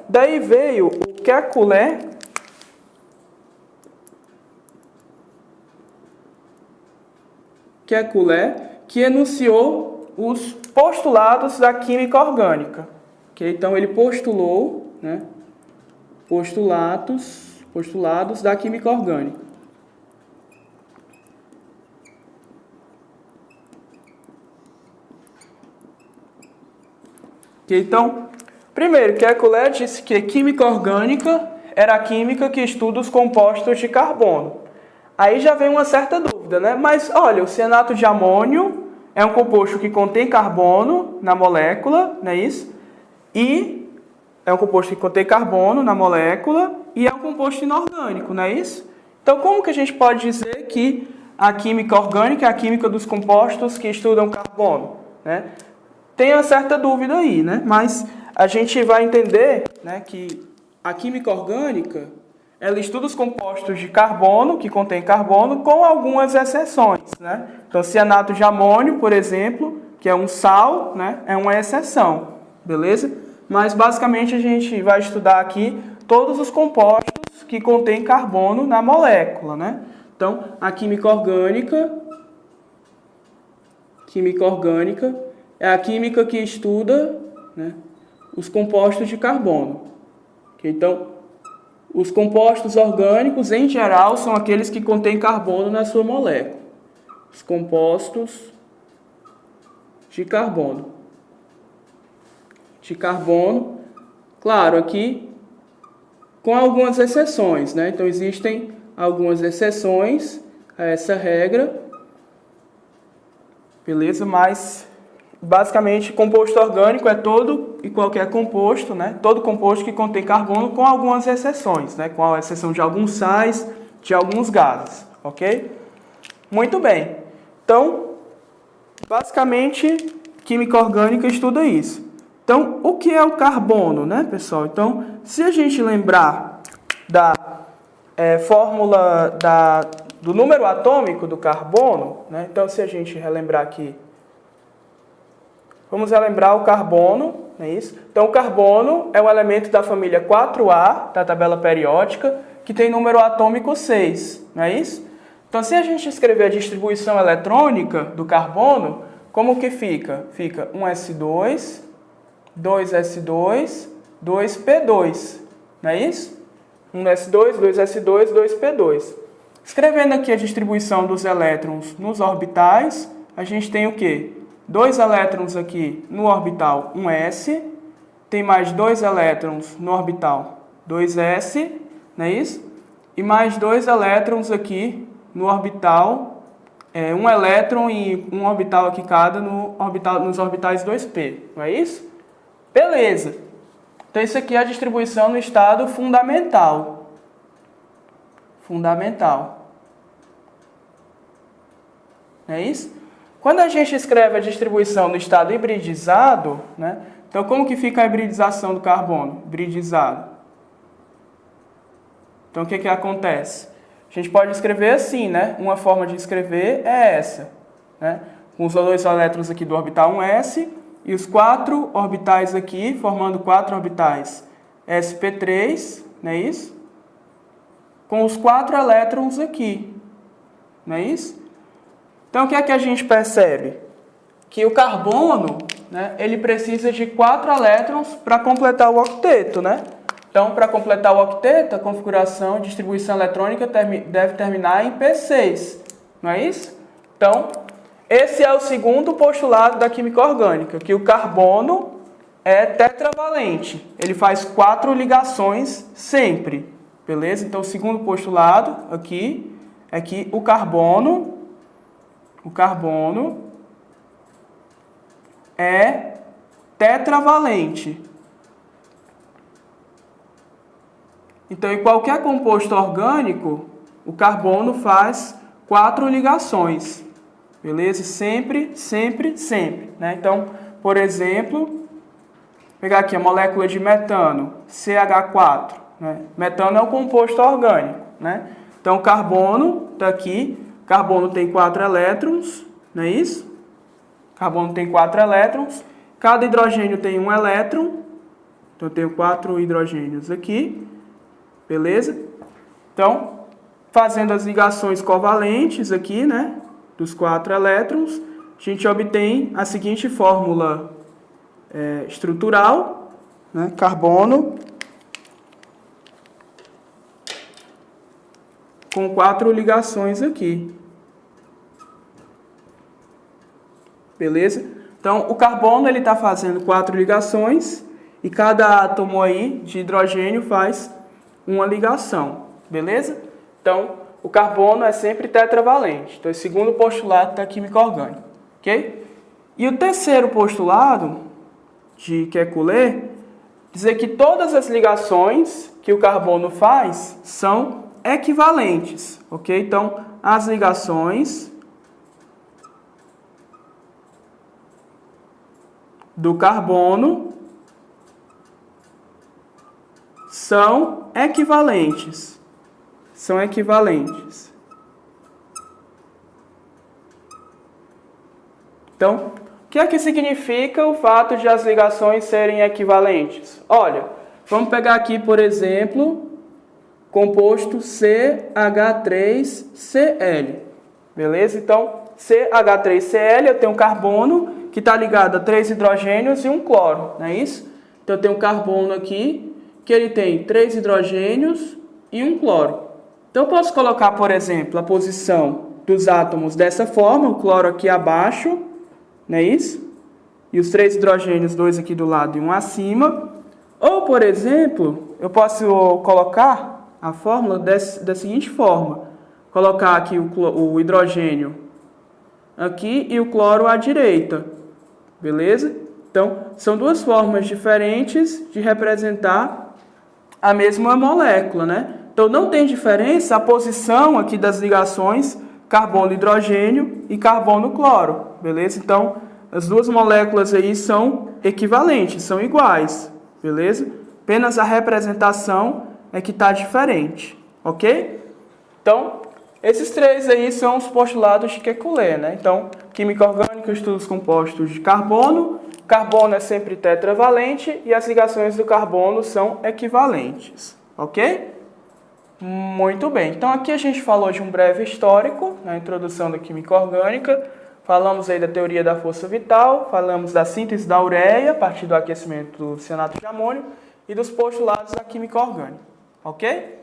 daí veio o Kekulé, que enunciou os postulados da química orgânica. Okay? Então, ele postulou, né, postulados da química orgânica. Okay? Então, primeiro, Kekulé disse que química orgânica era a química que estuda os compostos de carbono. Aí já vem uma certa dúvida, né? Mas, olha, o cianato de amônio é um composto que contém carbono na molécula, não é isso? E é um composto que contém carbono na molécula e é um composto inorgânico, não é isso? Então, como que a gente pode dizer que a química orgânica é a química dos compostos que estudam carbono, né? Tem uma certa dúvida aí, né? Mas a gente vai entender, né, que a química orgânica, ela estuda os compostos de carbono, que contém carbono, com algumas exceções, né? Então, cianato de amônio, por exemplo, que é um sal, né, é uma exceção, beleza? Mas, basicamente, a gente vai estudar aqui todos os compostos que contêm carbono na molécula, né? Então, a química orgânica é a química que estuda, né, os compostos de carbono. Okay? Então, os compostos orgânicos, em geral, são aqueles que contêm carbono na sua molécula. Os compostos de carbono. Claro, aqui com algumas exceções, né? Então, existem algumas exceções a essa regra, beleza? Mas, basicamente, composto orgânico é todo e qualquer composto, né? Todo composto que contém carbono, com algumas exceções, né? Com a exceção de alguns sais, de alguns gases, ok? Muito bem. Então, basicamente, química orgânica estuda isso. Então, o que é o carbono, né, pessoal? Então, se a gente lembrar da fórmula do número atômico do carbono, né? Então, se a gente relembrar aqui, vamos relembrar o carbono, não é isso? Então, o carbono é um elemento da família 4A, da tabela periódica, que tem número atômico 6, não é isso? Então, se a gente escrever a distribuição eletrônica do carbono, como que fica? Fica 1s2, 2s2, 2p2, não é isso? 1s2, 2s2, 2p2. Escrevendo aqui a distribuição dos elétrons nos orbitais, a gente tem o quê? 2 elétrons aqui no orbital 1s, tem mais 2 elétrons no orbital 2s, não é isso? E mais 2 elétrons aqui no orbital, um elétron e um orbital aqui cada nos orbitais 2p, não é isso? Beleza. Então, isso aqui é a distribuição no estado fundamental. Não é isso? Quando a gente escreve a distribuição no estado hibridizado, né? Então, como que fica a hibridização do carbono? Hibridizado. Então, o que acontece? A gente pode escrever assim, né? Uma forma de escrever é essa, né? Com os 2 elétrons aqui do orbital 1s e os 4 orbitais aqui, formando 4 orbitais sp3, não é isso? Com os 4 elétrons aqui, não é isso? Então, o que é que a gente percebe? Que o carbono, né, ele precisa de 4 elétrons para completar o octeto, né? Então, para completar o octeto, a configuração, distribuição eletrônica deve terminar em P6, não é isso? Então, esse é o segundo postulado da química orgânica, que o carbono é tetravalente. Ele faz 4 ligações sempre, beleza? Então, o segundo postulado aqui é que o carbono é tetravalente. Então, em qualquer composto orgânico, o carbono faz 4 ligações. Beleza? Sempre, né? Então, por exemplo, vou pegar aqui a molécula de metano, CH4. Né? Metano é um composto orgânico, né? Então, o carbono está aqui. Carbono tem 4 elétrons, não é isso? Carbono tem 4 elétrons. Cada hidrogênio tem 1 elétron. Então, eu tenho 4 hidrogênios aqui, beleza? Então, fazendo as ligações covalentes aqui, né, dos 4 elétrons, a gente obtém a seguinte fórmula estrutural, né, carbono com 4 ligações aqui. Beleza? Então, o carbono ele está fazendo 4 ligações e cada átomo aí de hidrogênio faz uma ligação. Beleza? Então, o carbono é sempre tetravalente. Então, esse segundo postulado da química orgânica. Ok? E o terceiro postulado de Kekulé dizer que todas as ligações que o carbono faz são equivalentes. Ok? Então, as ligações do carbono são equivalentes. São equivalentes. Então, o que é que significa o fato de as ligações serem equivalentes? Olha, vamos pegar aqui, por exemplo, composto CH3Cl. Beleza? Então, CH3Cl, eu tenho um carbono que está ligado a 3 hidrogênios e um cloro, não é isso? Então, eu tenho um carbono aqui que ele tem 3 hidrogênios e um cloro. Então, eu posso colocar, por exemplo, a posição dos átomos dessa forma, o cloro aqui abaixo, não é isso? E os 3 hidrogênios, 2 aqui do lado e um acima. Ou, por exemplo, eu posso colocar a fórmula da seguinte forma. Colocar aqui o hidrogênio aqui e o cloro à direita. Beleza? Então, são duas formas diferentes de representar a mesma molécula, né? Então, não tem diferença a posição aqui das ligações carbono-hidrogênio e carbono-cloro, beleza? Então, as duas moléculas aí são equivalentes, são iguais, beleza? Apenas a representação é que está diferente, ok? Então, esses 3 aí são os postulados de Kekulé, né? Então, química orgânica, estuda os compostos de carbono. Carbono é sempre tetravalente e as ligações do carbono são equivalentes, ok? Muito bem. Então, aqui a gente falou de um breve histórico, na introdução da química orgânica. Falamos aí da teoria da força vital, falamos da síntese da ureia, a partir do aquecimento do cianato de amônio, e dos postulados da química orgânica, ok?